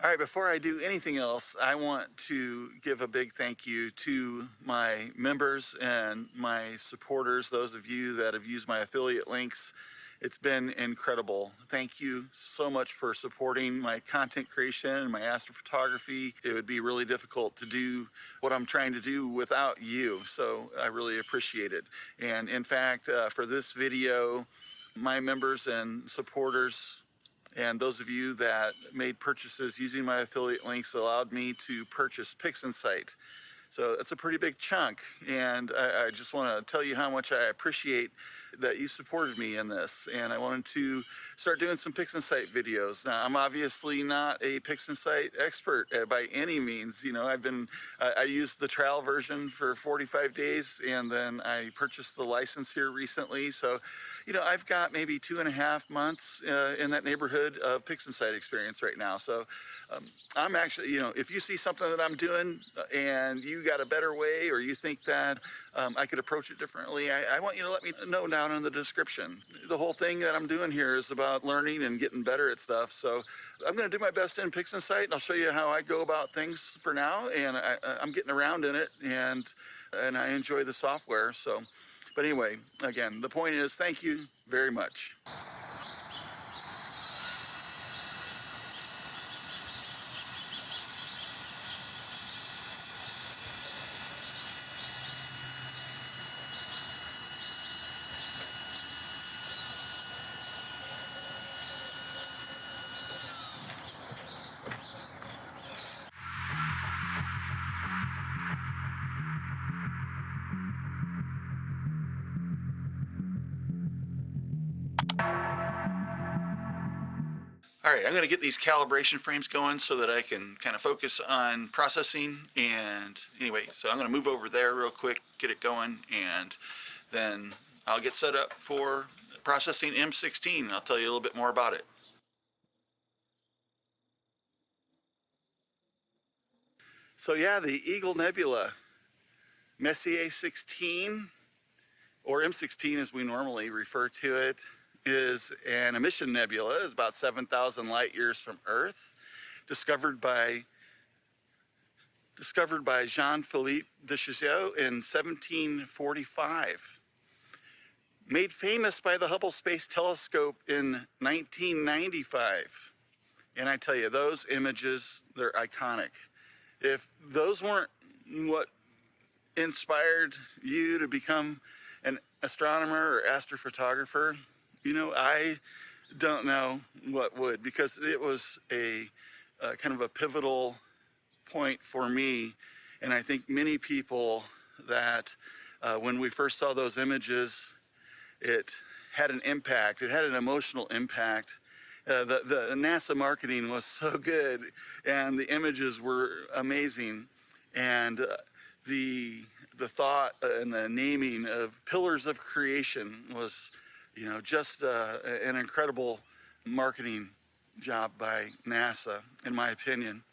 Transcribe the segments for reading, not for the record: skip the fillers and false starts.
All right, before I do anything else, I want to give a big thank you to my members and my supporters, those of you that have used my affiliate links. It's been incredible. Thank you so much for supporting my content creation and my astrophotography. It would be really difficult to do what I'm trying to do without you, so I really appreciate it. And in fact, for this video, my members and supporters and those of you that made purchases using my affiliate links allowed me to purchase Pixinsight. So that's a pretty big chunk, and I just want to tell you how much I appreciate that you supported me in this. And I wanted to start doing some Pixinsight videos. Now, I'm obviously not a Pixinsight expert by any means. You know, I used the trial version for 45 days, and then I purchased the license here recently. So, you know, I've got maybe 2.5 months in that neighborhood of Pixinsight experience right now. So I'm actually, you know, if you see something that I'm doing and you got a better way, or you think that I could approach it differently, I want you to let me know down in the description. The whole thing that I'm doing here is about learning and getting better at stuff. So I'm going to do my best in Pixinsight, and I'll show you how I go about things for now. And I'm getting around in it, and I enjoy the software. So, but anyway, again, the point is, thank you very much. All right, I'm going to get these calibration frames going so that I can kind of focus on processing. And anyway, so I'm going to move over there real quick, get it going, and then I'll get set up for processing M16. I'll tell you a little bit more about it. So yeah, the Eagle Nebula, Messier 16, or M16 as we normally refer to it, is an emission nebula. It's about 7,000 light years from Earth, discovered by Jean-Philippe Deschizeux in 1745. Made famous by the Hubble Space Telescope in 1995. And I tell you, those images, they're iconic. If those weren't what inspired you to become an astronomer or astrophotographer, you know, I don't know what would, because it was a kind of a pivotal point for me. And I think many people that when we first saw those images, it had an impact. It had an emotional impact. The NASA marketing was so good, and the images were amazing. And the thought and the naming of Pillars of Creation was, you know, just an incredible marketing job by NASA, in my opinion.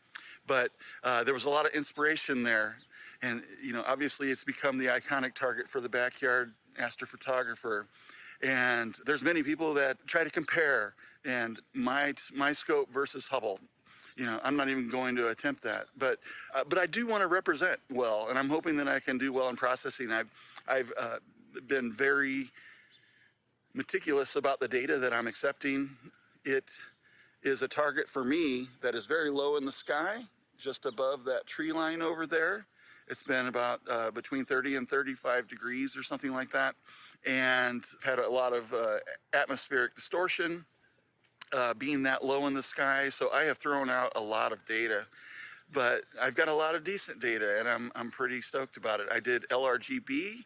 But there was a lot of inspiration there. And, you know, obviously it's become the iconic target for the backyard astrophotographer. And there's many people that try to compare, and my scope versus Hubble. You know, I'm not even going to attempt that. But I do want to represent well, and I'm hoping that I can do well in processing. I've been very meticulous about the data that I'm accepting. It is a target for me that is very low in the sky, just above that tree line over there. It's been about between 30 and 35 degrees or something like that, and had a lot of atmospheric distortion being that low in the sky. So I have thrown out a lot of data, but I've got a lot of decent data, and I'm pretty stoked about it. I did LRGB,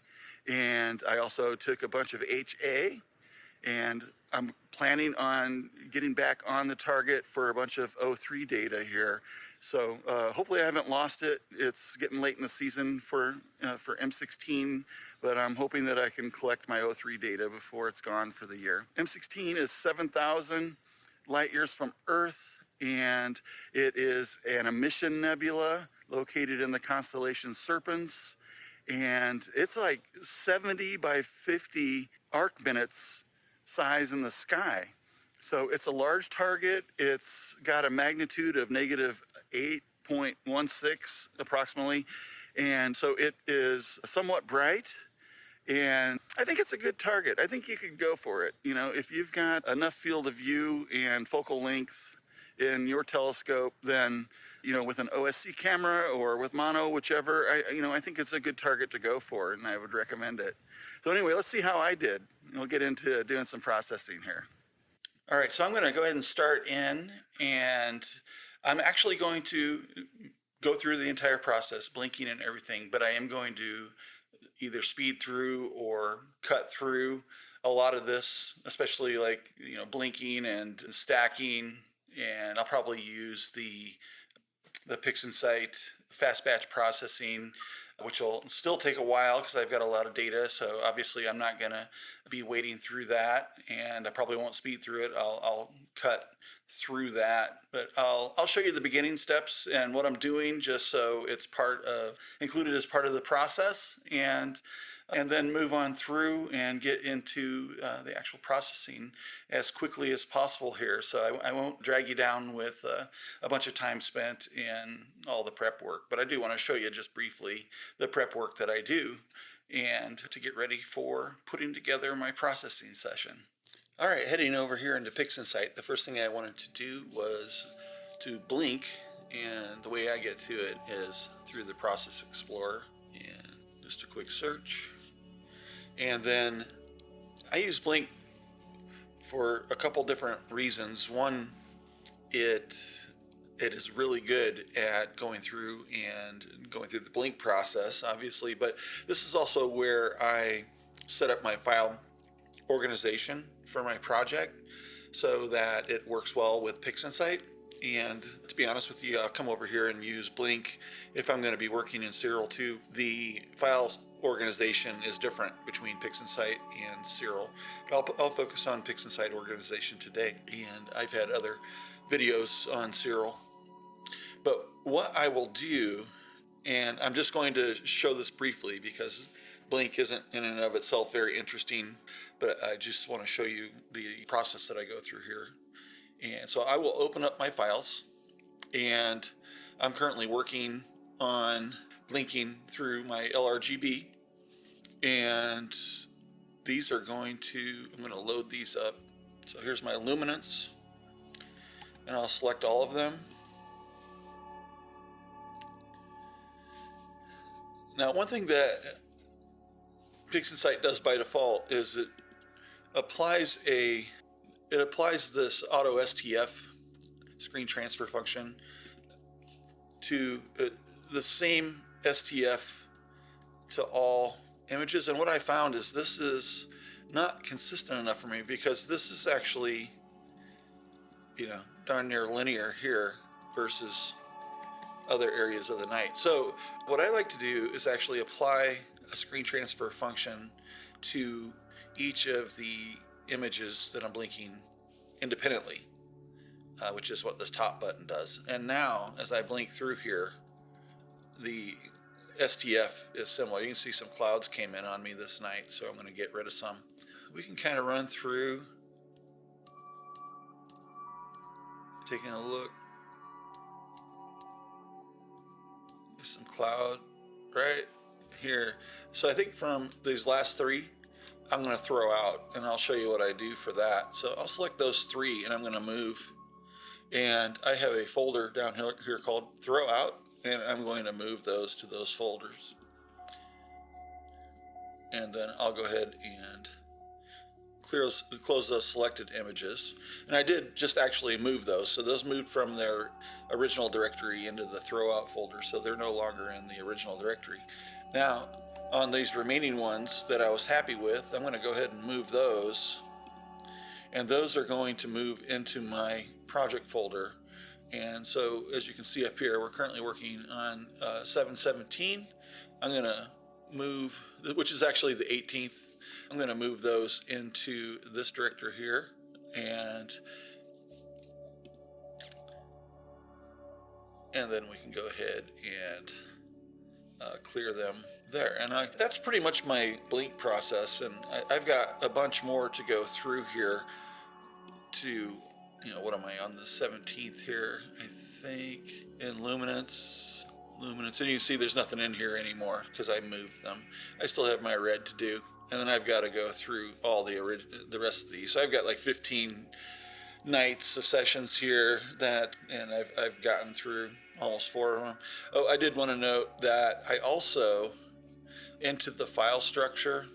and I also took a bunch of HA, and I'm planning on getting back on the target for a bunch of O3 data here. So hopefully I haven't lost it. It's getting late in the season for M16, but I'm hoping that I can collect my O3 data before it's gone for the year. M16 is 7,000 light years from Earth, and it is an emission nebula located in the constellation Serpens, and it's like 70 by 50 arc minutes size in the sky. So it's a large target. It's got a magnitude of negative 8.16 approximately. And so it is somewhat bright. And I think it's a good target. I think you could go for it. You know, if you've got enough field of view and focal length in your telescope, then, you know, with an OSC camera or with mono, whichever, I think it's a good target to go for, and I would recommend it. So anyway, let's see how I did. We'll get into doing some processing here. All right, so I'm going to go ahead and start in, and I'm actually going to go through the entire process, blinking and everything, but I am going to either speed through or cut through a lot of this, especially like, you know, blinking and stacking, and I'll probably use the Pixinsight fast batch processing, which will still take a while because I've got a lot of data. So obviously I'm not going to be wading through that, and I probably won't speed through it. I'll cut through that, but I'll show you the beginning steps and what I'm doing, just so it's included as part of the process, and then move on through and get into the actual processing as quickly as possible here. So I won't drag you down with a bunch of time spent in all the prep work, but I do want to show you just briefly the prep work that I do and to get ready for putting together my processing session. All right, heading over here into Pixinsight, the first thing I wanted to do was to blink, and the way I get to it is through the Process Explorer, and just a quick search. And then I use blink for a couple different reasons. One, it is really good at going through the blink process, obviously, but this is also where I set up my file organization for my project so that it works well with Pixinsight. And to be honest with you, I'll come over here and use blink if I'm going to be working in serial too. The files organization is different between Pixinsight and serial, but I'll focus on Pixinsight organization today, and I've had other videos on serial. But what I will do, and I'm just going to show this briefly because blink isn't in and of itself very interesting, but I just want to show you the process that I go through here. And so I will open up my files, and I'm currently working on blinking through my LRGB, and these are I'm going to load these up. So here's my luminance, and I'll select all of them. Now, one thing that Pixinsight does by default is it applies this auto STF screen transfer function to the same STF to all images. And what I found is this is not consistent enough for me, because this is actually, darn near linear here versus other areas of the night. So what I like to do is actually apply a screen transfer function to each of the images that I'm blinking independently, which is what this top button does. And now, as I blink through here, the STF is similar. You can see some clouds came in on me this night, so I'm going to get rid of some. We can kind of run through, taking a look. There's some cloud right here. So I think from these last three, I'm going to throw out, and I'll show you what I do for that. So I'll select those three, and I'm going to move. And I have a folder down here called Throw Out, and I'm going to move those to those folders. And then I'll go ahead and close those selected images. And I did just actually move those. So those moved from their original directory into the Throw Out folder, so they're no longer in the original directory. Now, on these remaining ones that I was happy with, I'm going to go ahead and move those. And those are going to move into my project folder. And so, as you can see up here, we're currently working on 717. I'm going to move, which is actually the 18th. I'm going to move those into this directory here, and then we can go ahead and clear them there. And that's pretty much my blink process, and I've got a bunch more to go through here to, what am I on the 17th here? I think in Luminance, and you can see there's nothing in here anymore because I moved them. I still have my red to do, and then I've got to go through all the rest of these. So I've got like 15 nights of sessions here and I've gotten through almost 4 of them. Oh, I did want to note that I also entered the file structure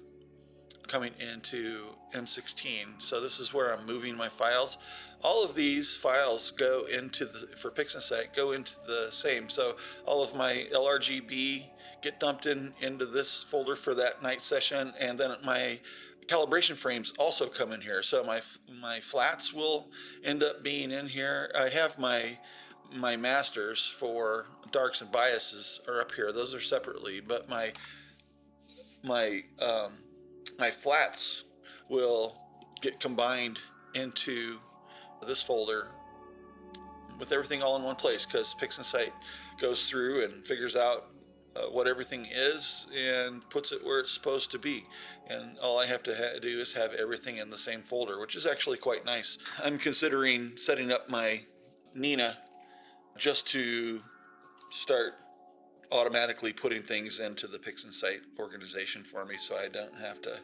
coming into M16. So this is where I'm moving my files. All of these files go into for Pixinsight go into the same. So all of my LRGB get dumped into this folder for that night session, and then my calibration frames also come in here. So my flats will end up being in here. I have my masters for darks and biases are up here. Those are separately, but my flats will get combined into this folder with everything all in one place, because Pixinsight goes through and figures out what everything is and puts it where it's supposed to be. And all I have to do is have everything in the same folder, which is actually quite nice. I'm considering setting up my Nina just to start automatically putting things into the Pixinsight organization for me, so I don't have to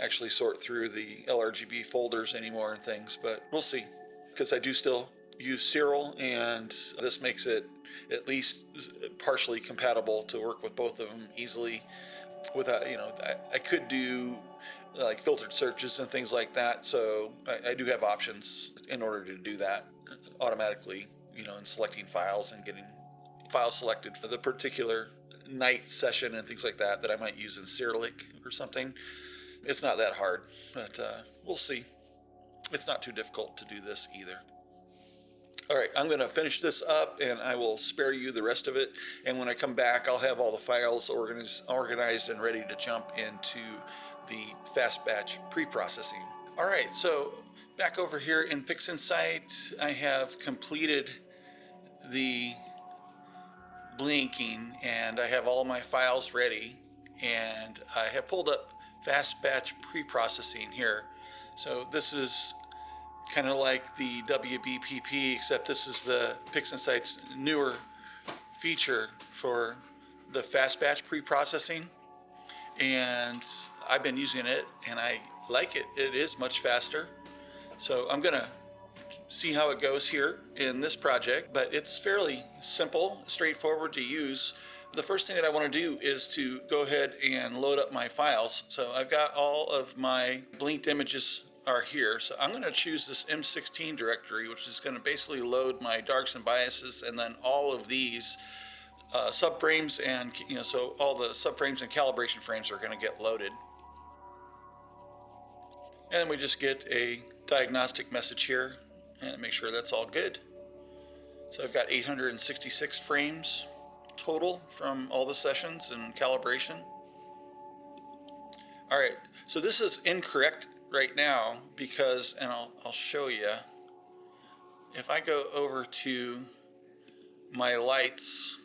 actually sort through the LRGB folders anymore and things. But we'll see, because I do still use Cyril, and this makes it at least partially compatible to work with both of them easily without, I could do like filtered searches and things like that, so I do have options in order to do that automatically, in selecting files and getting files selected for the particular night session and things like that I might use in Cyrillic or something. It's not that hard, but we'll see. It's not too difficult to do this either. All right, I'm going to finish this up, and I will spare you the rest of it. And when I come back, I'll have all the files organized and ready to jump into the fast batch pre-processing. All right, so back over here in Pixinsight, I have completed the blinking, and I have all my files ready, and I have pulled up fast batch pre-processing here. So this is kind of like the FBPP, except this is the Pixinsight's newer feature for the fast batch pre-processing, and I've been using it and I like it. It is much faster. So I'm gonna see how it goes here in this project, but it's fairly simple, straightforward to use. The first thing that I want to do is to go ahead and load up my files. So I've got all of my blinked images are here. So I'm going to choose this M16 directory, which is going to basically load my darks and biases, and then all of these subframes, and so all the subframes and calibration frames are going to get loaded. And we just get a diagnostic message here and make sure that's all good. So I've got 866 frames total from all the sessions and calibration. All right, so this is incorrect right now because, and I'll show you, if I go over to my lights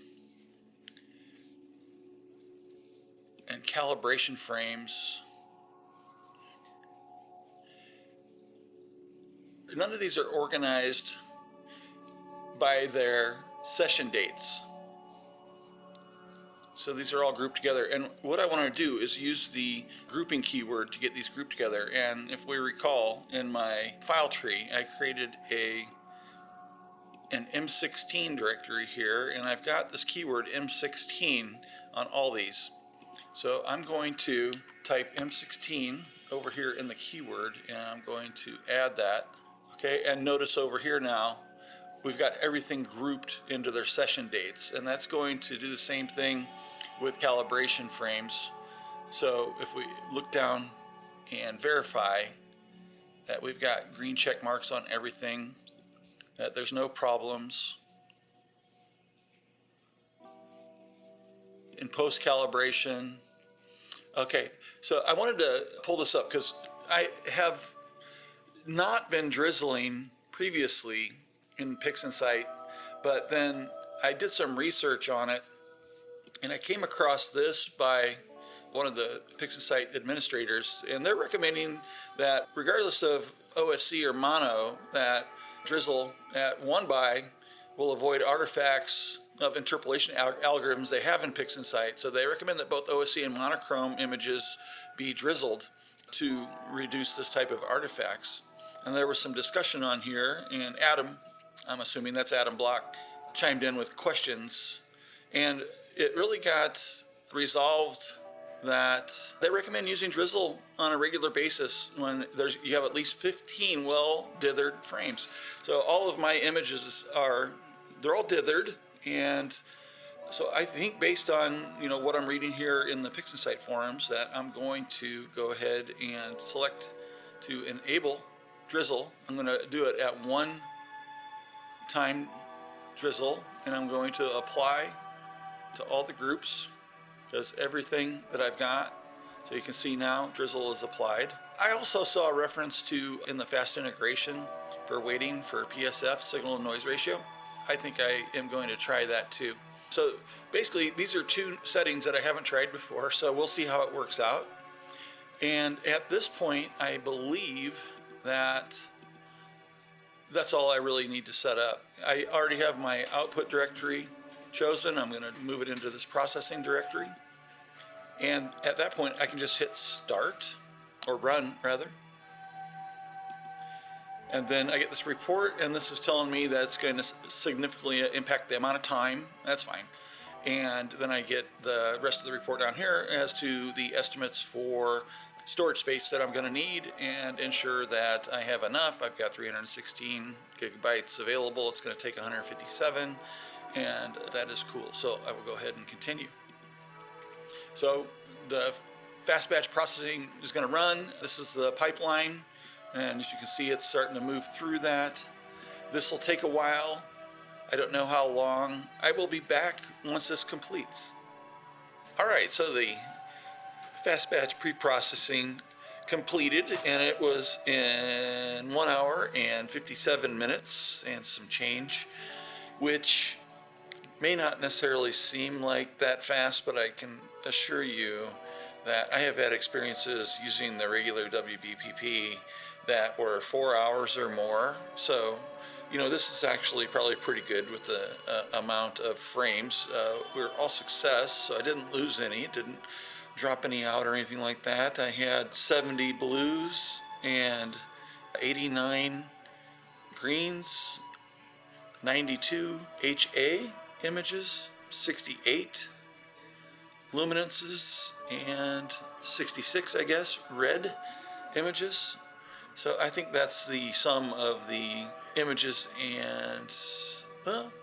and calibration frames, none of these are organized by their session dates. So these are all grouped together, and what I want to do is use the grouping keyword to get these grouped together. And if we recall, in my file tree, I created an M16 directory here, and I've got this keyword M16 on all these. So I'm going to type M16 over here in the keyword, and I'm going to add that. Okay, and notice over here now, we've got everything grouped into their session dates, and that's going to do the same thing with calibration frames. So if we look down and verify that we've got green check marks on everything, that there's no problems. In post calibration. Okay, so I wanted to pull this up because I have not been drizzling previously in Pixinsight, but then I did some research on it, and I came across this by one of the Pixinsight administrators, and they're recommending that regardless of OSC or mono, that drizzle at 1 by will avoid artifacts of interpolation algorithms they have in Pixinsight. So they recommend that both OSC and monochrome images be drizzled to reduce this type of artifacts. And there was some discussion on here, and Adam, I'm assuming that's Adam Block, chimed in with questions. And it really got resolved that they recommend using drizzle on a regular basis when you have at least 15 well dithered frames. So all of my images they're all dithered, and so I think based on what I'm reading here in the Pixinsight forums that I'm going to go ahead and select to enable drizzle. I'm going to do it at 1 time drizzle, and I'm going to apply to all the groups. Does everything that I've got. So you can see now drizzle is applied. I also saw a reference to in the fast integration for waiting for PSF, signal to noise ratio. I think I am going to try that too. So basically these are 2 settings that I haven't tried before, so we'll see how it works out. And at this point I believe that that's all I really need to set up. I already have my output directory chosen. I'm going to move it into this processing directory, and at that point I can just hit start, or run rather, and then I get this report, and this is telling me that it's going to significantly impact the amount of time. That's fine. And then I get the rest of the report down here as to the estimates for storage space that I'm going to need, and ensure that I have enough. I've got 316 gigabytes available. It's going to take 157. And that is cool. So I will go ahead and continue. So the fast batch processing is going to run. This is the pipeline, and as you can see, it's starting to move through that. This will take a while. I don't know how long. I will be back once this completes. All right, so the fast batch pre-processing completed, and it was in 1 hour and 57 minutes and some change, which may not necessarily seem like that fast, but I can assure you that I have had experiences using the regular FBPP that were 4 hours or more. So, this is actually probably pretty good with the amount of frames. We're all success, so I didn't lose any, didn't drop any out or anything like that. I had 70 blues and 89 greens, 92 HA images, 68 luminances, and 66, I guess, red images. So I think that's the sum of the images, and, well,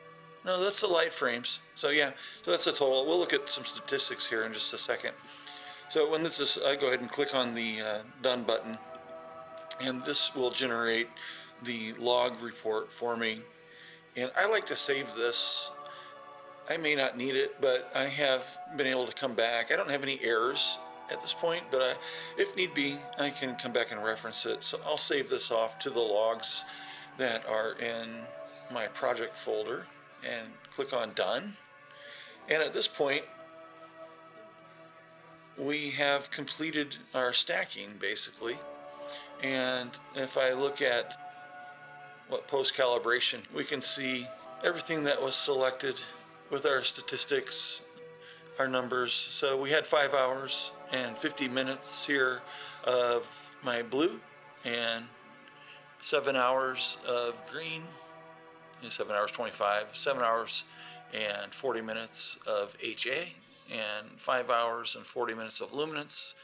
no, that's the light frames. So yeah, so that's the total. We'll look at some statistics here in just a second. So when this is, I go ahead and click on the done button, and this will generate the log report for me. And I like to save this. I may not need it, but I have been able to come back. I don't have any errors at this point, but if need be, I can come back and reference it. So I'll save this off to the logs that are in my project folder and click on done. And at this point, we have completed our stacking basically. And if I look at what post-calibration, we can see everything that was selected with our statistics, our numbers. So we had 5 hours and 50 minutes here of my blue, and 7 hours of green, 7 hours 25, 7 hours and 40 minutes of HA, and 5 hours and 40 minutes of luminance,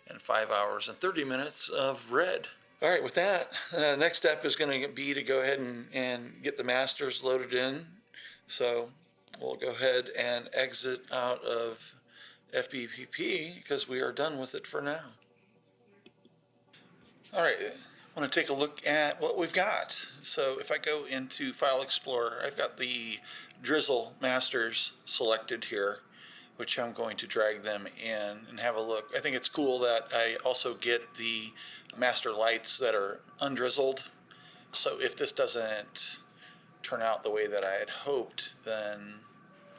and 5 hours and 30 minutes of red. All right, with that, next step is going to be to go ahead and get the masters loaded in. So we'll go ahead and exit out of FBPP because we are done with it for now. All right, I want to take a look at what we've got. So if I go into File Explorer, I've got the Drizzle masters selected here, which I'm going to drag them in and have a look. I think it's cool that I also get the master lights that are undrizzled. So if this doesn't turn out the way that I had hoped, then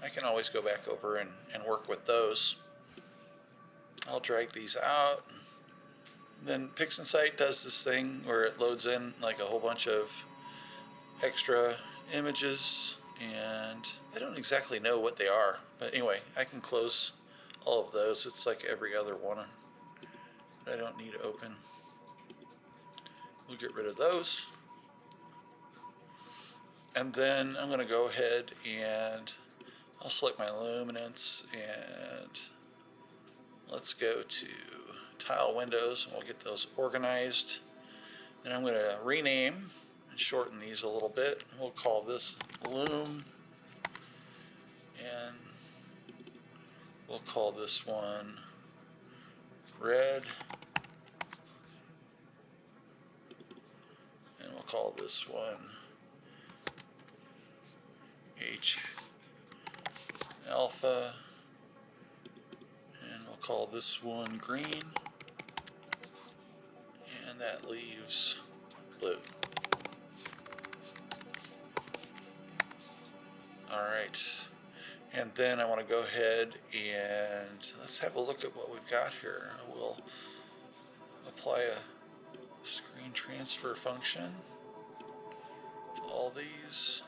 I can always go back over and work with those. I'll drag these out. Then Pixinsight does this thing where it loads in like a whole bunch of extra images, and I don't exactly know what they are, but anyway, I can close all of those. It's like every other one that I don't need to open. We'll get rid of those. And then I'm going to go ahead and I'll select my luminance, and let's go to tile windows, and we'll get those organized. And I'm going to rename and shorten these a little bit. We'll call this Loom, and we'll call this one Red, and we'll call this one H Alpha, and we'll call this one Green, and that leaves Blue. Alright, and then I want to go ahead and let's have a look at what we've got here. We'll apply a screen transfer function to all these.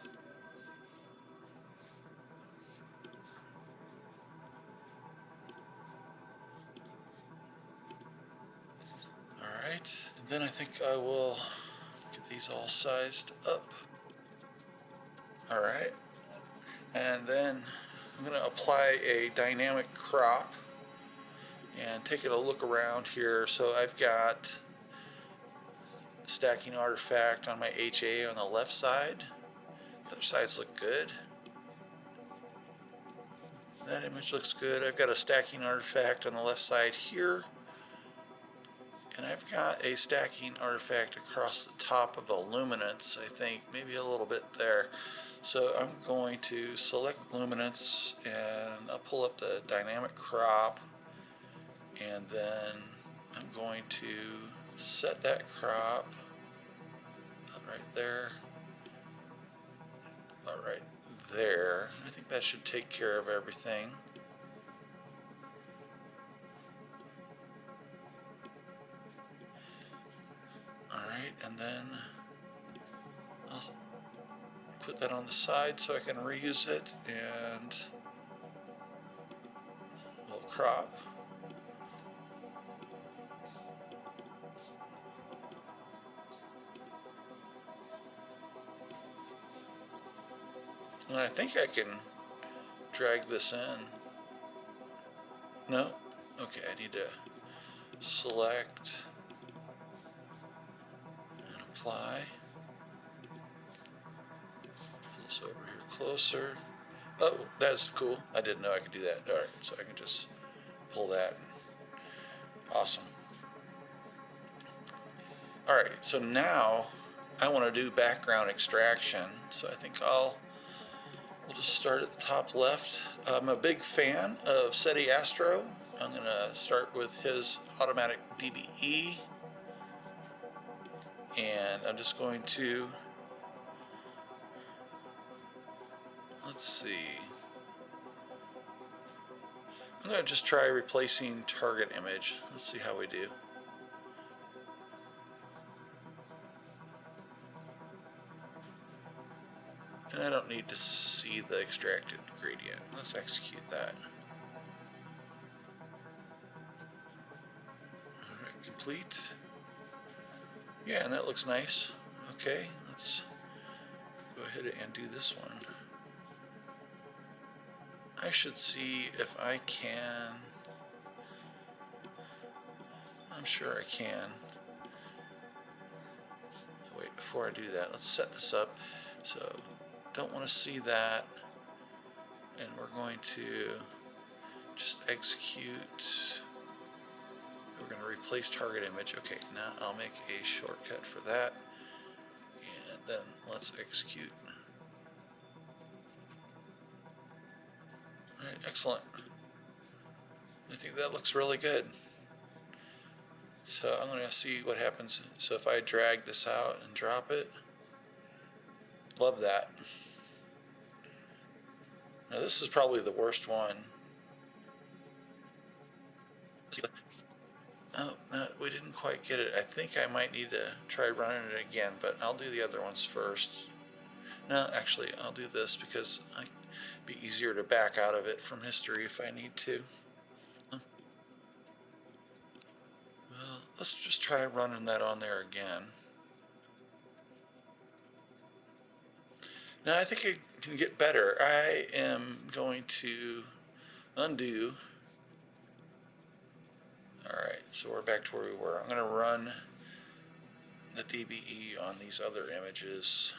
Alright, and then I think I will get these all sized up. Alright, and then I'm going to apply a dynamic crop and taking a look around here. So I've got stacking artifact on my HA on the left side. The other sides look good. That image looks good. I've got a stacking artifact on the left side here. And I've got a stacking artifact across the top of the luminance, I think, maybe a little bit there. So I'm going to select luminance, and I'll pull up the dynamic crop, and then I'm going to set that crop right there, about right there. I think that should take care of everything. Alright, and then I'll put that on the side so I can reuse it, and we'll crop. And I think I can drag this in. No? Okay, I need to select and apply. Pull this over here closer. Oh, that's cool. I didn't know I could do that. Alright, so I can just pull that. Awesome. Alright, so now I want to do background extraction. So I think we'll just start at the top left. I'm a big fan of Seti Astro. I'm going to start with his automatic DBE. And I'm just going to, let's see. I'm going to just try replacing target image. Let's see how we do. And I don't need to see the extracted gradient. Let's execute that. Alright, complete. Yeah, and that looks nice. Okay, let's go ahead and do this one. I should see if I can. I'm sure I can. Wait, before I do that, let's set this up. So, don't want to see that, and we're going to just execute. We're going to replace target image. Okay, now I'll make a shortcut for that, and then let's execute. All right, excellent. I think that looks really good. So I'm going to see what happens. So if I drag this out and drop it, love that. Now this is probably the worst one. Oh, no, we didn't quite get it. I think I might need to try running it again, but I'll do the other ones first. No, actually, I'll do this because it'd be easier to back out of it from history if I need to. Well, let's just try running that on there again. Now I think I can get better. I am going to undo. Alright, so we're back to where we were. I'm going to run the DBE on these other images.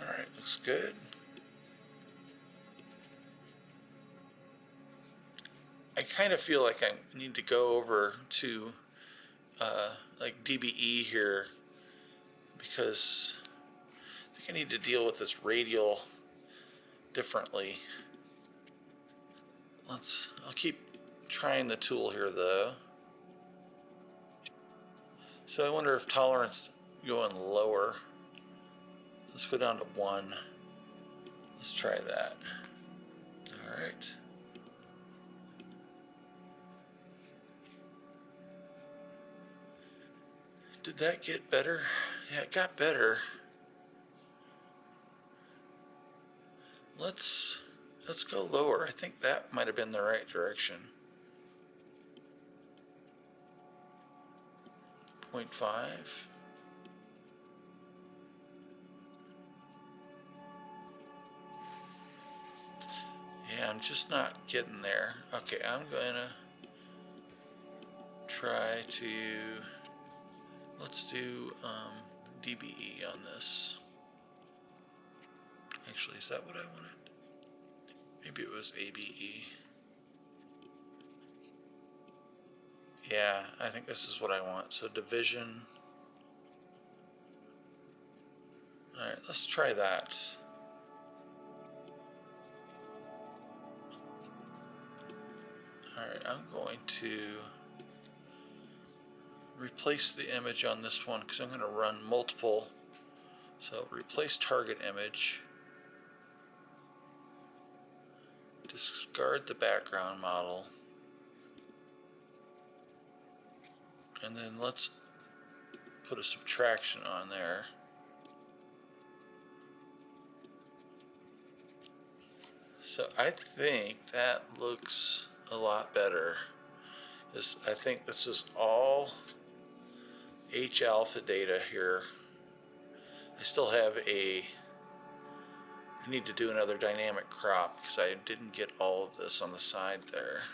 Alright, looks good. I kind of feel like I need to go over to like DBE here because I think I need to deal with this radial differently. I'll keep trying the tool here though. So I wonder if tolerance going lower. Let's go down to 1. Let's try that. All right. Did that get better? Yeah, it got better. Let's go lower. I think that might have been the right direction. 0.5. Yeah, I'm just not getting there. Okay, I'm gonna try to, let's do DBE on this. Actually, is that what I wanted? Maybe it was ABE. Yeah, I think this is what I want. So division. Alright, let's try that. Alright, I'm going to replace the image on this one because I'm going to run multiple. So replace target image. Discard the background model. And then let's put a subtraction on there. So I think that looks a lot better. I think this is all H alpha data here. I still have I need to do another dynamic crop because I didn't get all of this on the side there.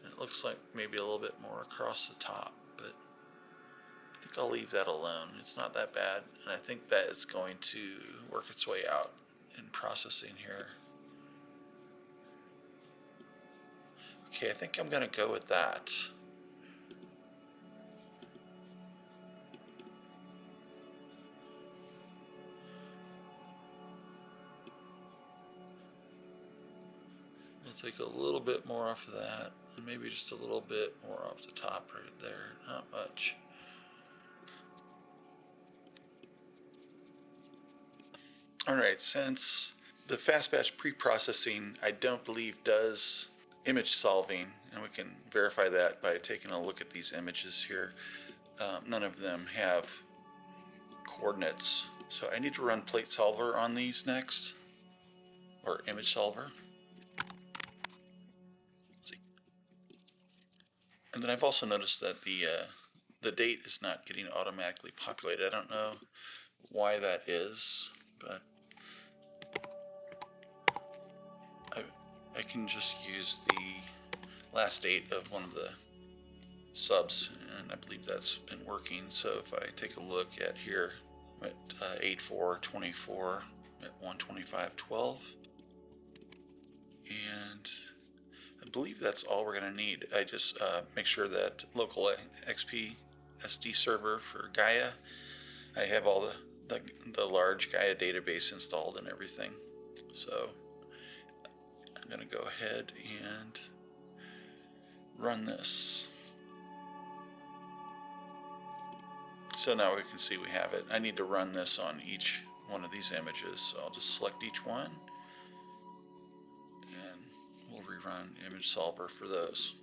It looks like maybe a little bit more across the top, but I think I'll leave that alone. It's not that bad, and I think that is going to work its way out in processing here. Okay, I think I'm going to go with that. I'll take a little bit more off of that, and maybe just a little bit more off the top right there. Not much. Alright, since the fast batch pre-processing I don't believe does image solving, and we can verify that by taking a look at these images here, none of them have coordinates. So I need to run plate solver on these next, or image solver. And then I've also noticed that the date is not getting automatically populated. I don't know why that is, but I can just use the last date of one of the subs, and I believe that's been working. So if I take a look at here at 8/4/24 at 1:25:12, and I believe that's all we're going to need. I just make sure that local XP SD server for Gaia, I have all the large Gaia database installed and everything. So I'm going to go ahead and run this. So now we can see we have it. I need to run this on each one of these images. So I'll just select each one and we'll rerun run image solver for those.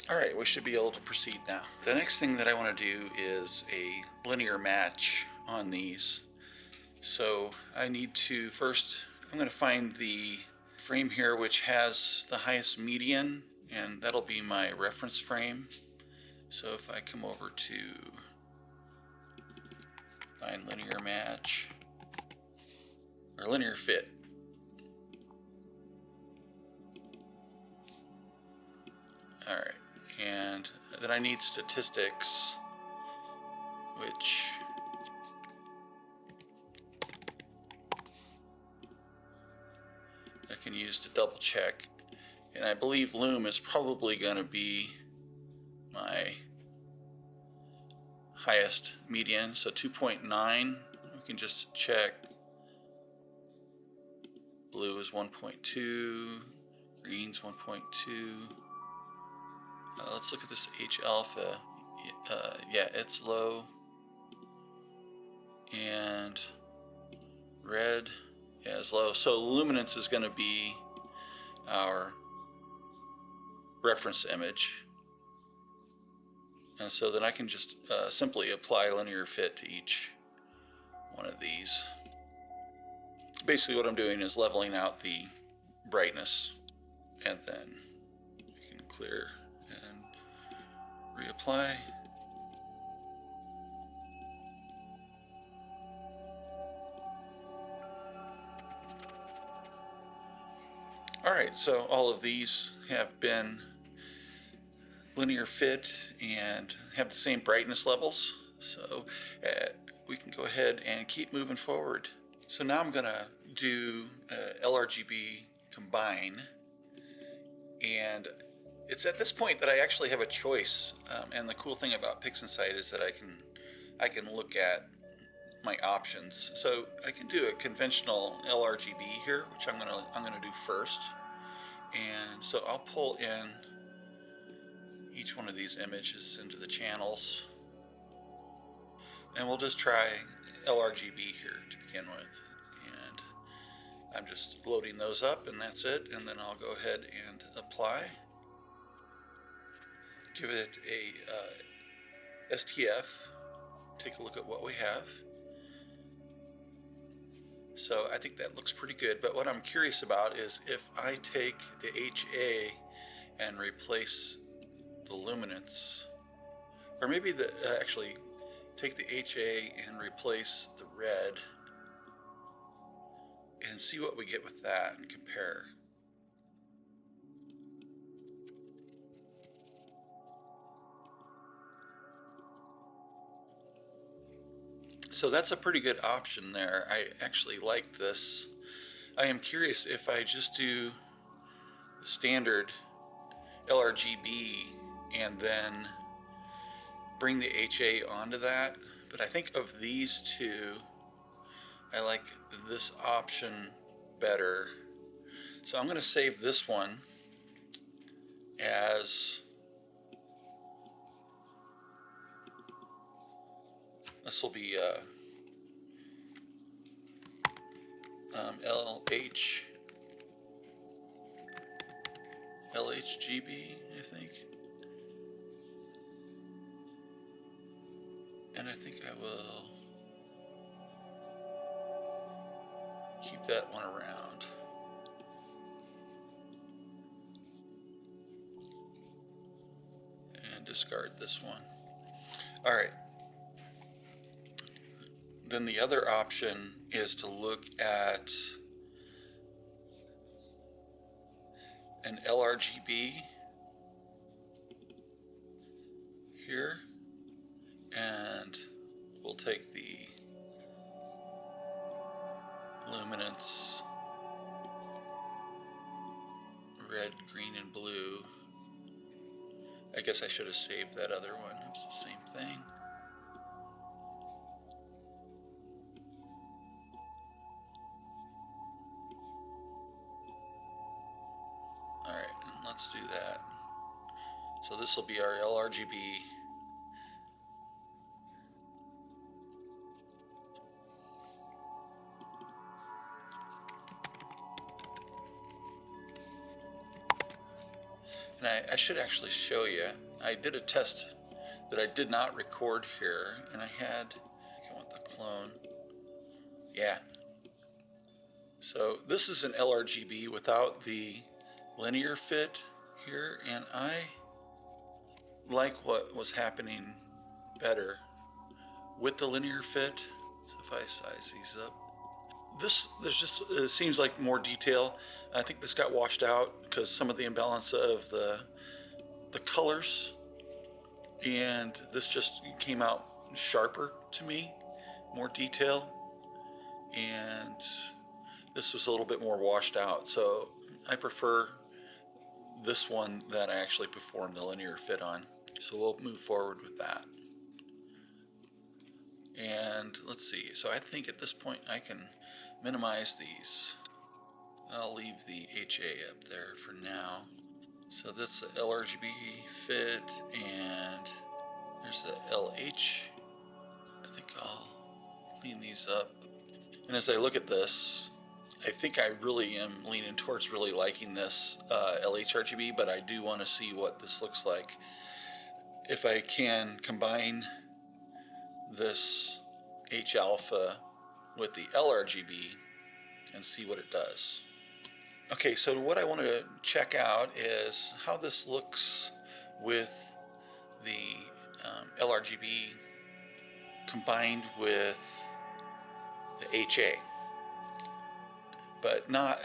Alright, we should be able to proceed now. The next thing that I want to do is a linear match on these. So I need to first, I'm going to find the frame here which has the highest median, and that'll be my reference frame. So if I come over to find linear match, or linear fit, alright. And then I need statistics, which I can use to double check. And I believe Loom is probably going to be my highest median. So 2.9, we can just check. Blue is 1.2, green's 1.2. Let's look at this H alpha. Yeah, it's low. And red, yeah, is low. So luminance is going to be our reference image. And so then I can just simply apply linear fit to each one of these. Basically what I'm doing is leveling out the brightness, and then we can clear and reapply. Alright, so all of these have been linear fit and have the same brightness levels, so we can go ahead and keep moving forward. So now I'm going to do LRGB Combine, and it's at this point that I actually have a choice, and the cool thing about Pixinsight is that I can look at my options. So I can do a conventional LRGB here, which I'm gonna do first, and so I'll pull in each one of these images into the channels, and we'll just try LRGB here to begin with. And I'm just loading those up, and that's it, and then I'll go ahead and apply. Give it a STF, take a look at what we have. So I think that looks pretty good, but what I'm curious about is if I take the HA and replace the luminance, or maybe actually take the HA and replace the red, and see what we get with that and compare. So that's a pretty good option there. I actually like this. I am curious if I just do the standard LRGB and then bring the HA onto that. But I think of these two, I like this option better. So I'm going to save this one as, this will be LHGB, I think. And I think I will keep that one around. And discard this one. All right. Then the other option is to look at an LRGB here, and we'll take the luminance red, green, and blue. I guess I should have saved that other one. It's the same thing. So this will be our LRGB. And I should actually show you. I did a test that I did not record here, and I want the clone. Yeah. So this is an LRGB without the linear fit here, and I like what was happening better with the linear fit. So if I size these up, there's just, it seems like more detail. I think this got washed out because some of the imbalance of the colors, and this just came out sharper to me, more detail, and this was a little bit more washed out. So I prefer this one that I actually performed the linear fit on. So we'll move forward with that. And let's see, so I think at this point I can minimize these. I'll leave the HA up there for now. So this is the LRGB fit, and there's the LH. I think I'll clean these up. And as I look at this, I think I really am leaning towards really liking this LHRGB, but I do want to see what this looks like. If I can combine this H alpha with the LRGB and see what it does. Okay, so what I want to check out is how this looks with the LRGB combined with the HA. But not,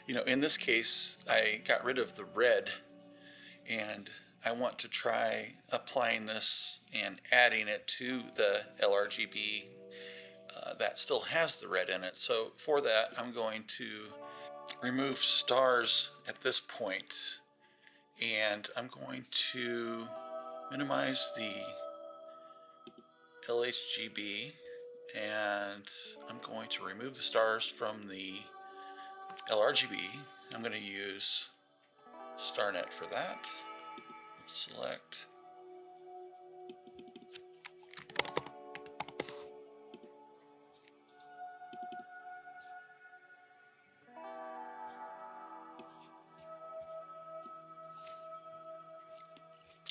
in this case, I got rid of the red, and I want to try applying this and adding it to the LRGB that still has the red in it. So for that, I'm going to remove stars at this point, and I'm going to minimize the LHGB, and I'm going to remove the stars from the LRGB. I'm going to use StarNet for that. Select.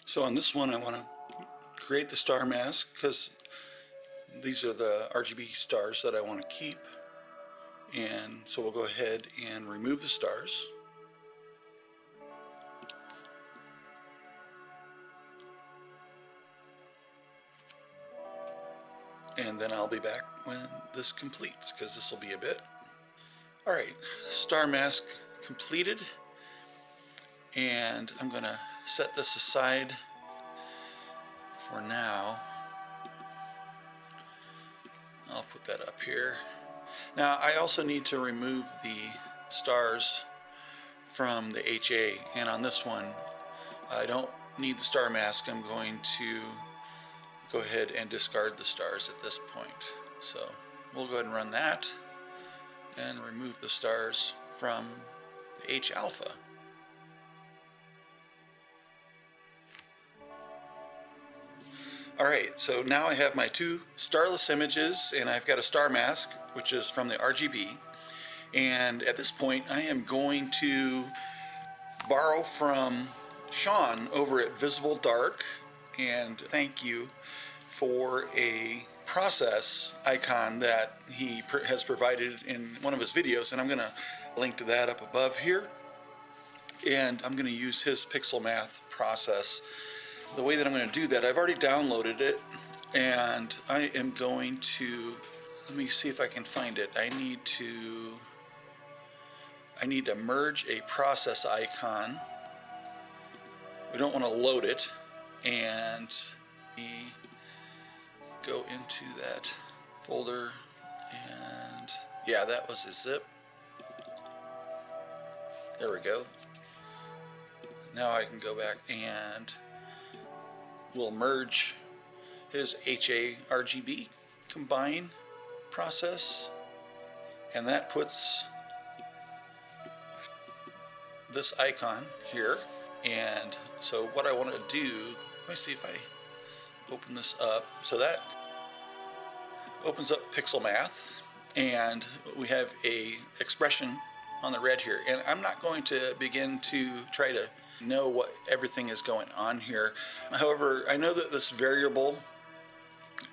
So on this one, I want to create the star mask because these are the RGB stars that I want to keep. And so we'll go ahead and remove the stars. And then I'll be back when this completes, because this will be a bit. All right, star mask completed. And I'm gonna set this aside for now. I'll put that up here. Now I also need to remove the stars from the HA, and on this one I don't need the star mask. I'm going to go ahead and discard the stars at this point. So we'll go ahead and run that and remove the stars from the H alpha. Alright, so now I have my two starless images, and I've got a star mask, which is from the RGB. And at this point, I am going to borrow from Sean over at Visible Dark, and thank you for a process icon that he has provided in one of his videos, and I'm going to link to that up above here. And I'm going to use his pixel math process. The way that I'm going to do that, I've already downloaded it, and I am going to, let me see if I can find it. I need to merge a process icon. We don't want to load it, and we go into that folder, and yeah, that was a zip. There we go. Now I can go back and we'll merge his HaRGB Combine process, and that puts this icon here. And so what I want to do, let me see if I open this up. So that opens up pixel math, and we have a expression on the red here. And I'm not going to begin to try to know what everything is going on here. However, I know that this variable,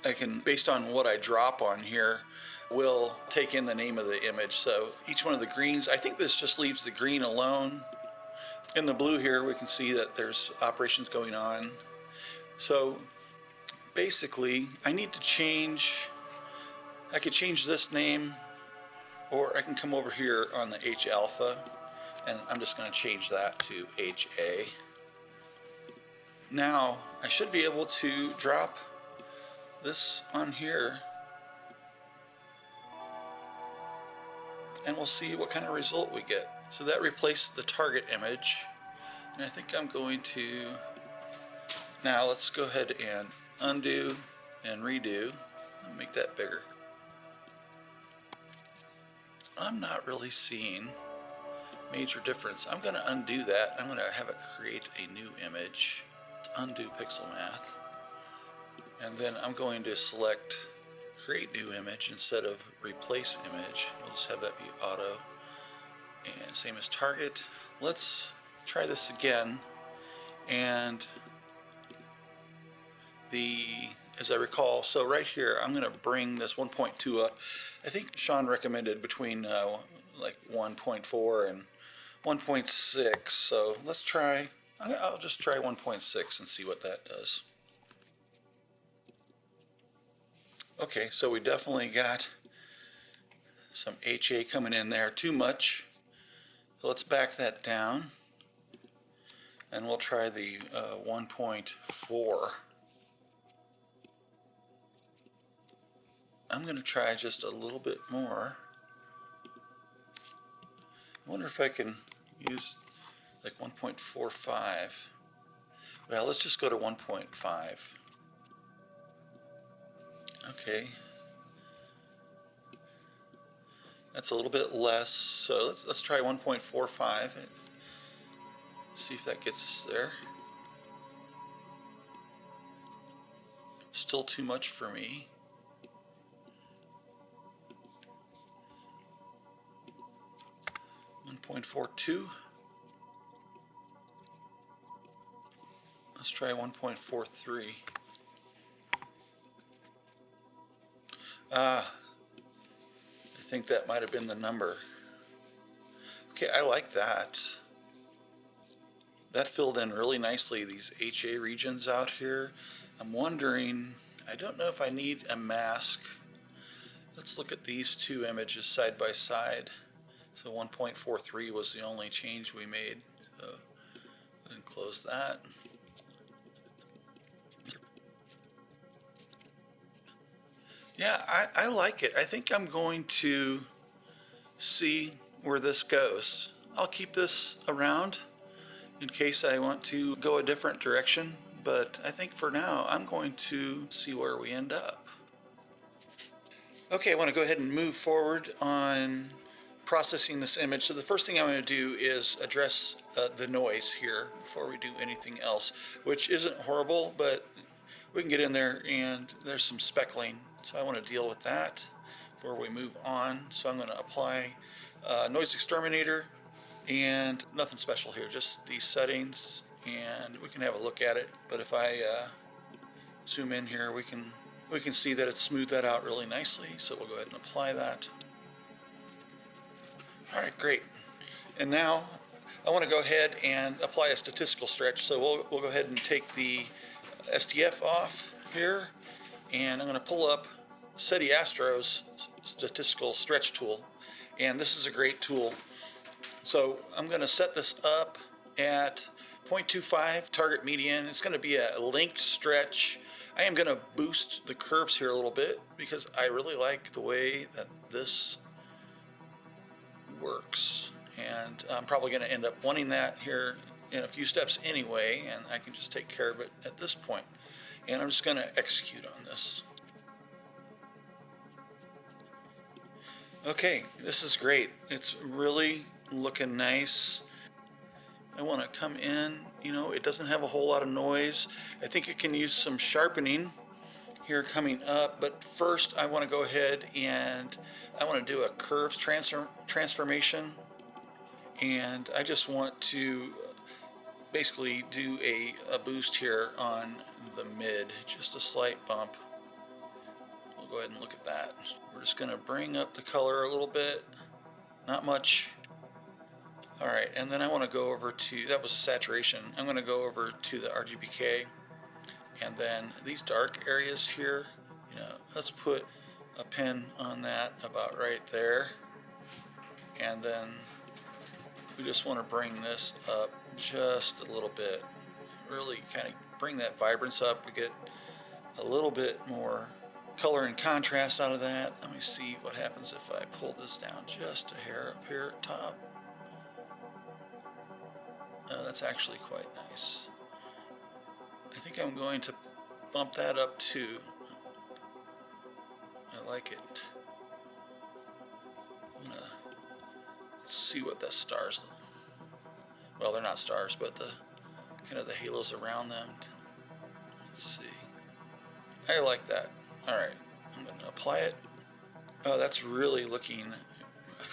I can, based on what I drop on here, will take in the name of the image. So each one of the greens, I think this just leaves the green alone. In the blue here, we can see that there's operations going on. So basically, I need to change, I could change this name, or I can come over here on the H alpha, and I'm just going to change that to HA. Now, I should be able to drop this on here, and we'll see what kind of result we get. So that replaced the target image, and I think I'm going to, now let's go ahead and undo and redo and make that bigger. I'm not really seeing major difference. I'm going to undo that. I'm going to have it create a new image. Undo pixel math, and then I'm going to select create new image instead of replace image. We'll just have that be auto, and same as target. Let's try this again, and as I recall, so right here I'm going to bring this 1.2 up. I think Sean recommended between like 1.4 and 1.6, so let's try, I'll just try 1.6 and see what that does. Okay, so we definitely got some HA coming in there, too much. So let's back that down, and we'll try the 1.4. I'm going to try just a little bit more. I wonder if I can use like 1.45. Well, let's just go to 1.5. Okay. That's a little bit less, so let's try 1.45 and see if that gets us there. Still too much for me. .42. Let's try 1.43. I think that might have been the number. Okay, I like that. That filled in really nicely, these HA regions out here. I'm wondering, I don't know if I need a mask. Let's look at these two images side by side. So 1.43 was the only change we made. So then close that. Yeah, I like it. I think I'm going to see where this goes. I'll keep this around in case I want to go a different direction, but I think for now I'm going to see where we end up. Okay, I want to go ahead and move forward on processing this image. So the first thing I'm going to do is address the noise here before we do anything else, which isn't horrible, but we can get in there and there's some speckling. So I want to deal with that before we move on. So I'm going to apply Noise Exterminator, and nothing special here, just these settings, and we can have a look at it. But if I zoom in here, we can see that it's smoothed that out really nicely. So we'll go ahead and apply that. All right, great. And now I want to go ahead and apply a statistical stretch. So we'll go ahead and take the STF off here, and I'm going to pull up Seti Astro's statistical stretch tool, and this is a great tool. So I'm going to set this up at 0.25 target median. It's going to be a linked stretch. I am going to boost the curves here a little bit because I really like the way that this works, and I'm probably going to end up wanting that here in a few steps anyway, and I can just take care of it at this point. And I'm just going to execute on this. Okay, this is great. It's really looking nice. I want to come in, you know, it doesn't have a whole lot of noise. I think it can use some sharpening here coming up, but first I want to go ahead and I want to do a curves transformation, and I just want to basically do a boost here on the mid, just a slight bump. We'll go ahead and look at that. We're just going to bring up the color a little bit, not much. All right, and then I want to go over to, that was a saturation, I'm going to go over to the RGBK, and then these dark areas here, you know, let's put a pin on that about right there, and then we just want to bring this up just a little bit, really kind of bring that vibrance up to get a little bit more color and contrast out of that. Let me see what happens if I pull this down just a hair up here at top. That's actually quite nice. I think I'm going to bump that up too. I like it. I'm gonna see what the stars, well, they're not stars, but the kind of the halos around them. Let's see. I like that. All right, I'm going to apply it. Oh, that's really looking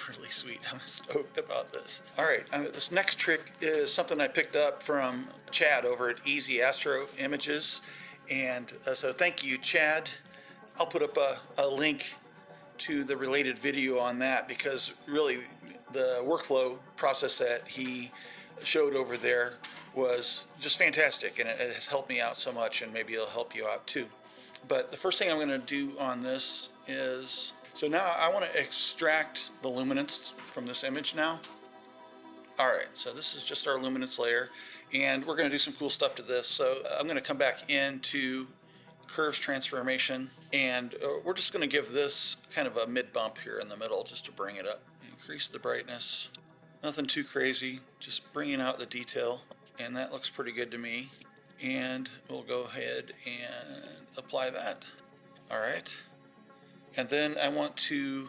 really sweet. I'm stoked about this. All right, this next trick is something I picked up from Chad over at Easy Astro Images, and so thank you, Chad. I'll put up a link to the related video on that, because really the workflow process that he showed over there was just fantastic, and it has helped me out so much, and maybe it'll help you out too. But the first thing I'm going to do on this is, so now I want to extract the luminance from this image now. All right, so this is just our luminance layer, and we're going to do some cool stuff to this. So I'm going to come back into curves transformation, and we're just going to give this kind of a mid bump here in the middle just to bring it up. Increase the brightness. Nothing too crazy, just bringing out the detail, and that looks pretty good to me. And we'll go ahead and apply that. All right. And then I want to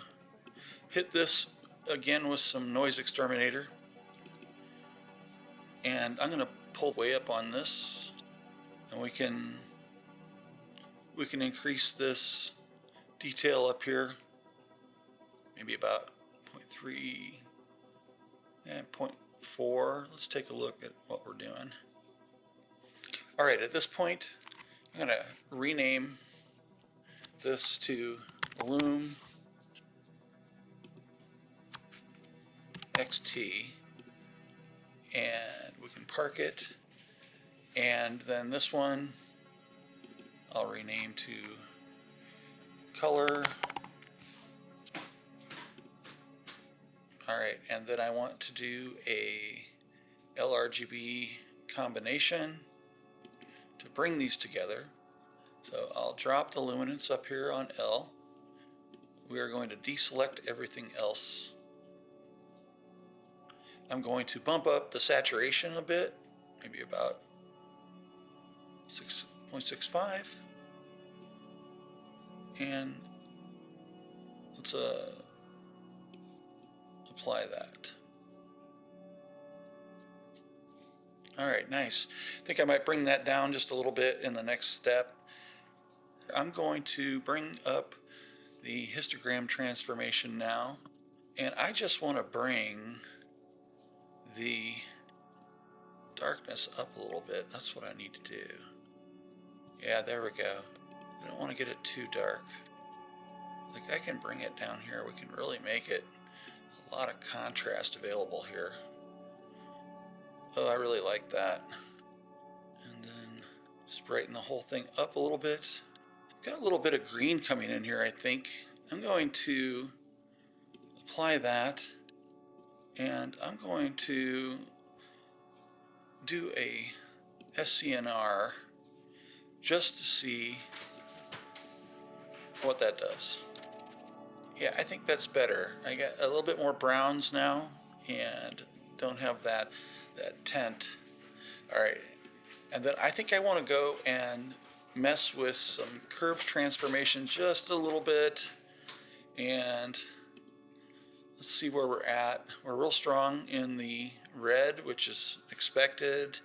hit this again with some noise exterminator. And I'm going to pull way up on this, and we can increase this detail up here, maybe about 0.3 and 0.4. Let's take a look at what we're doing. All right, at this point, I'm going to rename this to Loom XT, and we can park it. And then this one I'll rename to Color. All right, and then I want to do a LRGB combination to bring these together. So I'll drop the luminance up here on L. We are going to deselect everything else. I'm going to bump up the saturation a bit, maybe about 6.65. And let's apply that. All right, nice. I think I might bring that down just a little bit in the next step. I'm going to bring up the histogram transformation now, and I just want to bring the darkness up a little bit. That's what I need to do. Yeah, there we go. I don't want to get it too dark. Like, I can bring it down here. We can really make it a lot of contrast available here. Oh, I really like that. And then just brighten the whole thing up a little bit. Got a little bit of green coming in here, I think. I'm going to apply that, and I'm going to do a SCNR just to see what that does. Yeah, I think that's better. I got a little bit more browns now and don't have that tint. All right, and then I think I want to go and mess with some curves transformation just a little bit, and let's see where we're at. We're real strong in the red, which is expected.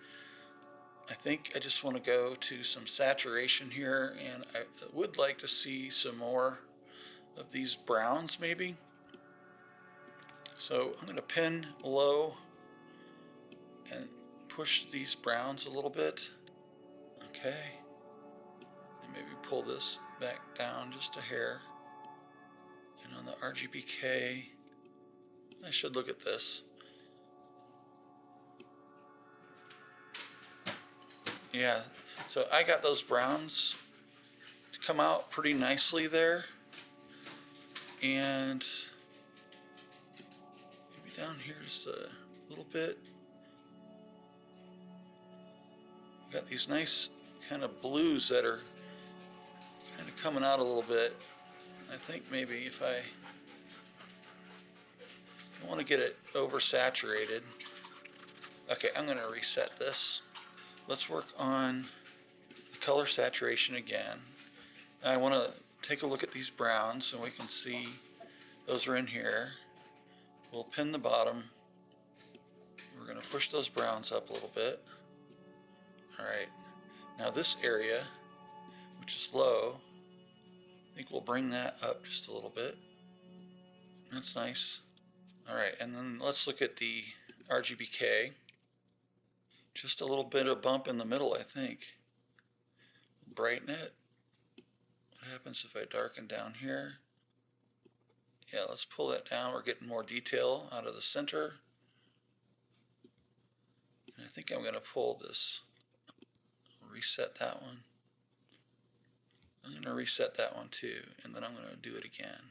I think I just want to go to some saturation here, and I would like to see some more of these browns maybe. So I'm going to pin low and push these browns a little bit. Okay. And maybe pull this back down just a hair. And on the RGBK, I should look at this. Yeah, so I got those browns to come out pretty nicely there. And maybe down here just a little bit. Got these nice kind of blues that are kind of coming out a little bit. I think maybe if I don't want to get it oversaturated. Okay, I'm going to reset this. Let's work on the color saturation again. I want to take a look at these browns so we can see those are in here. We'll pin the bottom. We're going to push those browns up a little bit. Alright, now this area, which is low, I think we'll bring that up just a little bit. That's nice. Alright, and then let's look at the RGBK. Just a little bit of bump in the middle, I think. Brighten it. What happens if I darken down here? Yeah, let's pull that down. We're getting more detail out of the center. And I think I'm going to pull this. Reset that one. I'm going to reset that one too, and then I'm going to do it again.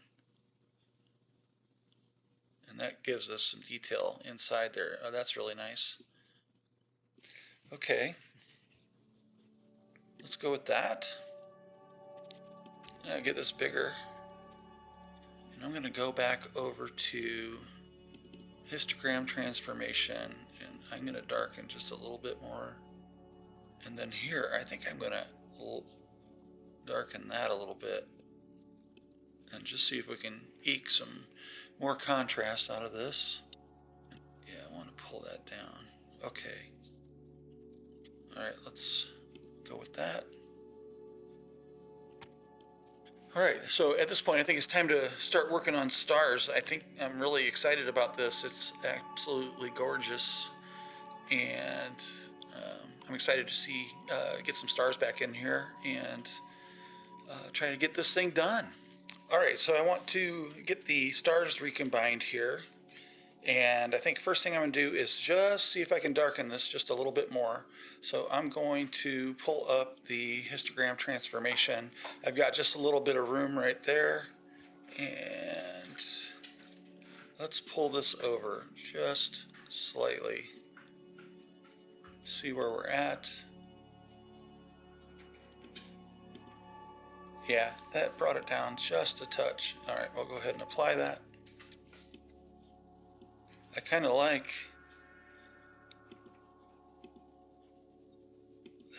And that gives us some detail inside there. Oh, that's really nice. Okay. Let's go with that. Get this bigger. And I'm going to go back over to Histogram Transformation, and I'm going to darken just a little bit more. And then here, I think I'm going to darken that a little bit and just see if we can eke some more contrast out of this. Yeah, I want to pull that down. Okay. Alright, let's go with that. Alright, so at this point I think it's time to start working on stars. I think I'm really excited about this. It's absolutely gorgeous, and I'm excited to see, get some stars back in here and try to get this thing done. Alright, so I want to get the stars recombined here, and I think first thing I'm going to do is just see if I can darken this just a little bit more. So I'm going to pull up the histogram transformation. I've got just a little bit of room right there, and let's pull this over just slightly. See where we're at. Yeah, that brought it down just a touch. Alright, we'll go ahead and apply that. I kind of like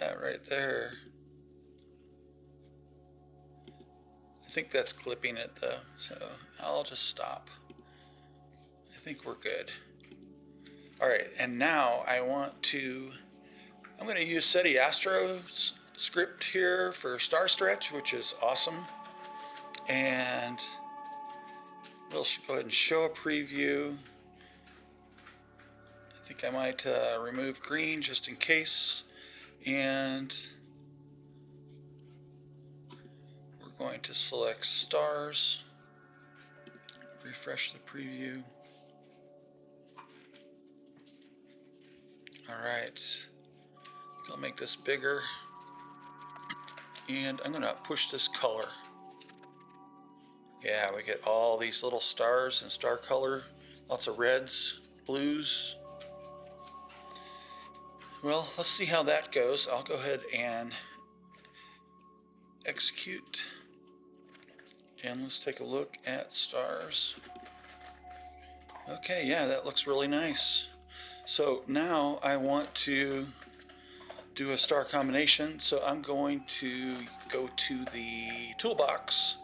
that right there. I think that's clipping it though, so I'll just stop. I think we're good. Alright, and now I'm going to use Seti Astro's script here for star stretch, which is awesome. And we'll go ahead and show a preview. I think I might remove green just in case. And we're going to select stars. Refresh the preview. Alright, I'll make this bigger, and I'm going to push this color. Yeah, we get all these little stars and star color, lots of reds, blues. Well, let's see how that goes. I'll go ahead and execute, and let's take a look at stars. Okay, yeah, that looks really nice. So now I want to do a star combination, so I'm going to go to the toolbox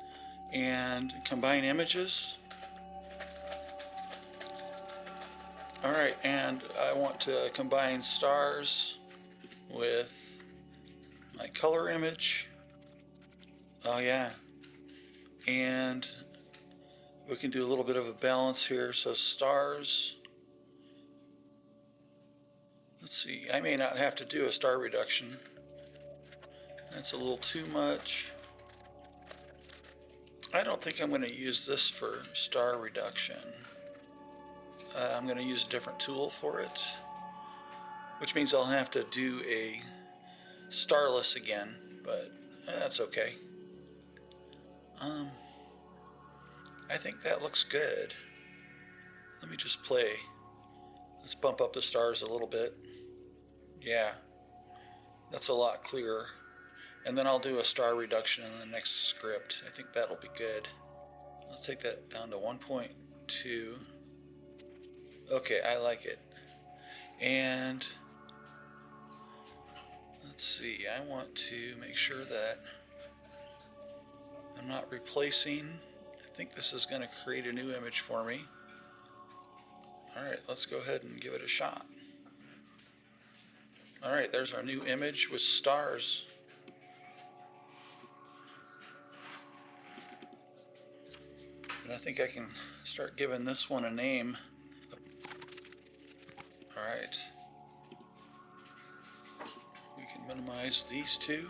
and combine images. All right, and I want to combine stars with my color image. Oh yeah, and we can do a little bit of a balance here. So stars, let's see, I may not have to do a star reduction. That's a little too much. I don't think I'm going to use this for star reduction. I'm going to use a different tool for it, which means I'll have to do a starless again, but that's okay. I think that looks good. Let me just play. Let's bump up the stars a little bit. Yeah, that's a lot clearer. And then I'll do a star reduction in the next script. I think that'll be good. Let's take that down to 1.2. Okay, I like it. And let's see, I want to make sure that I'm not replacing. I think this is going to create a new image for me. Alright, let's go ahead and give it a shot. Alright, there's our new image with stars. And I think I can start giving this one a name. Alright. We can minimize these two.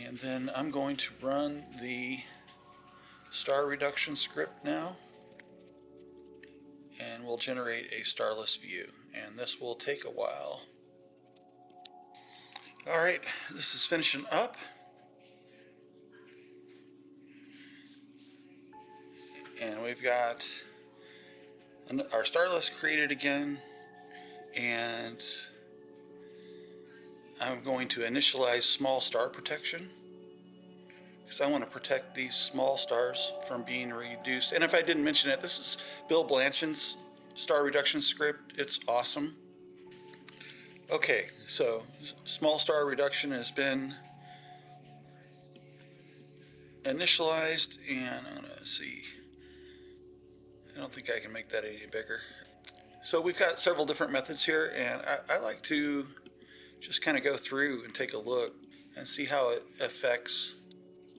And then I'm going to run the star reduction script now. And we'll generate a starless view. And this will take a while. Alright, this is finishing up. And we've got our starless created again, and I'm going to initialize small star protection because I want to protect these small stars from being reduced. And if I didn't mention it, this is Bill Blanchen's star reduction script. It's awesome. Okay, so small star reduction has been initialized, and I'm going to see. I don't think I can make that any bigger. So we've got several different methods here, and I like to just kind of go through and take a look and see how it affects.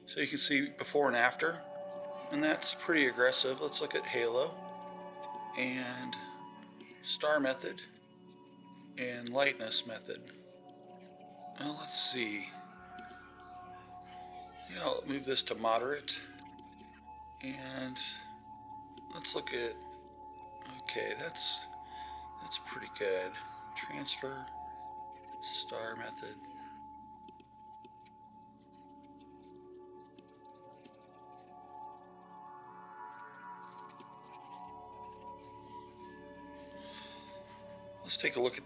So you can see before and after, and that's pretty aggressive. Let's look at halo and star method and lightness method. Well, let's see. Yeah, I'll move this to moderate, and let's look at, okay, that's pretty good. Transfer, star method. Let's take a look at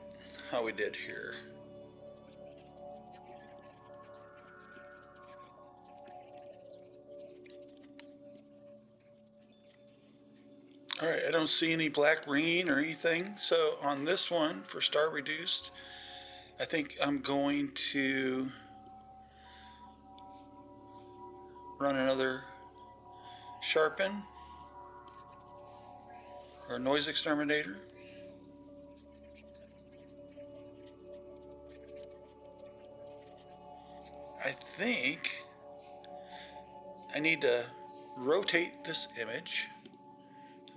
how we did here. All right, I don't see any black ringing or anything. So on this one for star reduced, I think I'm going to run another sharpen or noise exterminator. I think I need to rotate this image.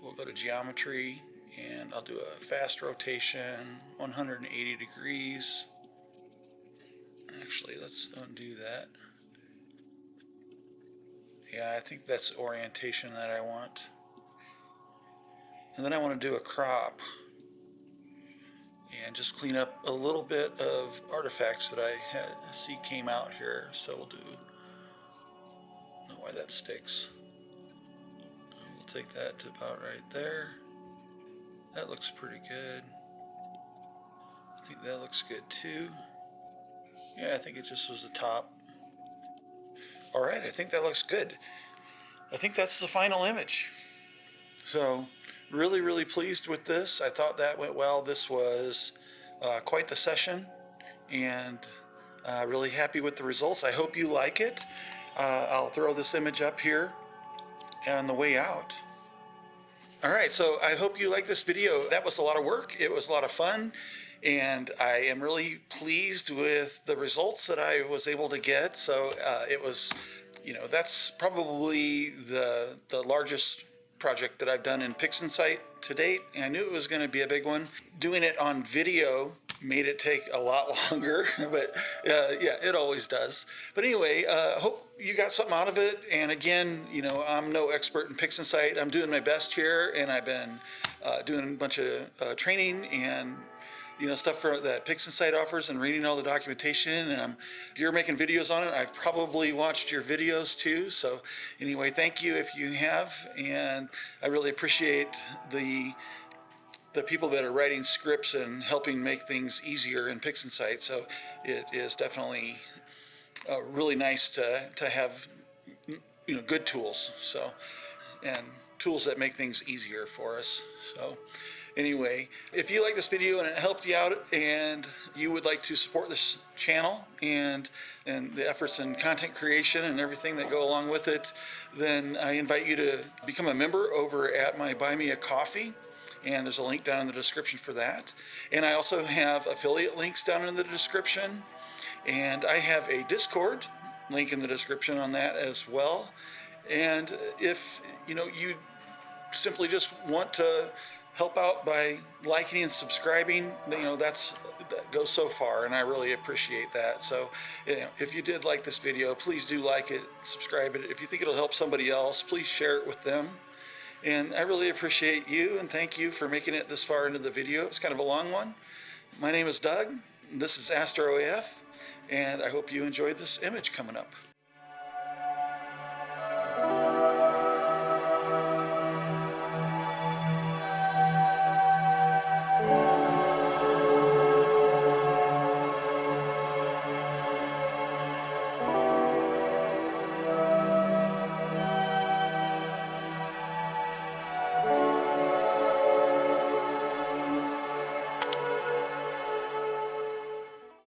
We'll go to geometry, and I'll do a fast rotation, 180 degrees. Actually, let's undo that. Yeah, I think that's orientation that I want. And then I want to do a crop and just clean up a little bit of artifacts that I see came out here. So we'll do, I don't know why that sticks. We'll take that to about right there. That looks pretty good. I think that looks good too. Yeah, I think it just was the top. All right, I think that looks good. I think that's the final image. So really, really pleased with this. I thought that went well. This was quite the session, and really happy with the results. I hope you like it. I'll throw this image up here on the way out. All right, so I hope you like this video. That was a lot of work. It was a lot of fun. And I am really pleased with the results that I was able to get. So it was, that's probably the largest project that I've done in Pixinsight to date. And I knew it was going to be a big one. Doing it on video made it take a lot longer, but yeah, it always does. But anyway, hope you got something out of it. And again, I'm no expert in Pixinsight. I'm doing my best here, and I've been doing a bunch of training and stuff that Pixinsight offers, and reading all the documentation. And if you're making videos on it, I've probably watched your videos too. So anyway, thank you if you have, and I really appreciate the people that are writing scripts and helping make things easier in Pixinsight. So it is definitely really nice to have good tools. So, and tools that make things easier for us. So anyway, if you like this video and it helped you out, and you would like to support this channel and the efforts in content creation and everything that go along with it, then I invite you to become a member over at my Buy Me a Coffee. And there's a link down in the description for that. And I also have affiliate links down in the description. And I have a Discord link in the description on that as well. And if you simply just want to help out by liking and subscribing, that goes so far, and I really appreciate that. So if you did like this video, please do like it, subscribe it. If you think it'll help somebody else, please share it with them. And I really appreciate you, and thank you for making it this far into the video. It's kind of a long one. My name is Doug. This is AstroAF, and I hope you enjoyed this image coming up.